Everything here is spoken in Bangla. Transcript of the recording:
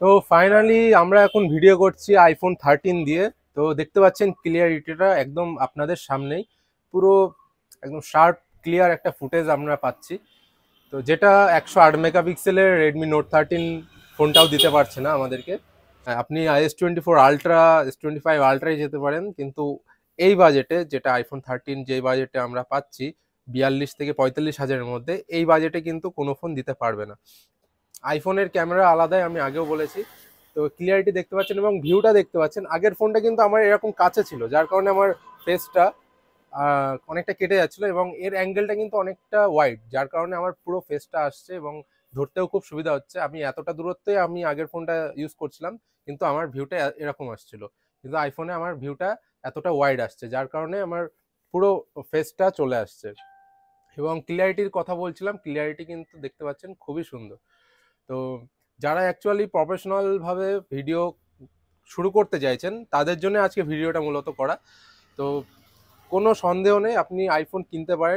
তো ফাইনালি আমরা এখন ভিডিও করছি আইফোন 13 দিয়ে। তো দেখতে পাচ্ছেন ক্লিয়ারিটিটা একদম আপনাদের সামনেই, পুরো একদম শার্প ক্লিয়ার একটা ফুটেজ আমরা পাচ্ছি। তো যেটা 108 মেগাপিক্সেলের রেডমি নোট 13 ফোনটাও দিতে পারছে না আমাদেরকে। আপনি S24 আলট্রা, S25 আলট্রায় যেতে পারেন, কিন্তু এই বাজেটে যেটা আইফোন 13 যেই বাজেটে আমরা পাচ্ছি 42 থেকে 45 হাজারের মধ্যে, এই বাজেটে কিন্তু কোনো ফোন দিতে পারবে না। আইফোনের ক্যামেরা আলাদাই, আমি আগেও বলেছি। তো ক্লিয়ারিটি দেখতে পাচ্ছেন এবং ভিউটা দেখতে পাচ্ছেন। আগের ফোনটা কিন্তু আমার এরকম কাছে ছিল, যার কারণে আমার ফেসটা অনেকটা কেটে যাচ্ছিল, এবং এর অ্যাঙ্গেলটা কিন্তু অনেকটা ওয়াইড, যার কারণে আমার পুরো ফেসটা আসছে এবং ধরতেও খুব সুবিধা হচ্ছে। আমি এতটা দূরত্বে আমি আগের ফোনটা ইউজ করছিলাম, কিন্তু আমার ভিউটা এরকম আসছিল। কিন্তু আইফোনে আমার ভিউটা এতটা ওয়াইড আসছে, যার কারণে আমার পুরো ফেসটা চলে আসছে। এবং ক্লিয়ারিটির কথা বলছিলাম, ক্লিয়ারিটি কিন্তু দেখতে পাচ্ছেন খুবই সুন্দর। তো যারা অ্যাকচুয়ালি প্রফেশনাল ভাবে ভিডিও শুরু করতে চাইছেন, তাদের জন্য আজকে ভিডিওটা মূলত করা। তো কোনো সন্দেহ নেই, আপনি আইফোন কিনতে পারেন।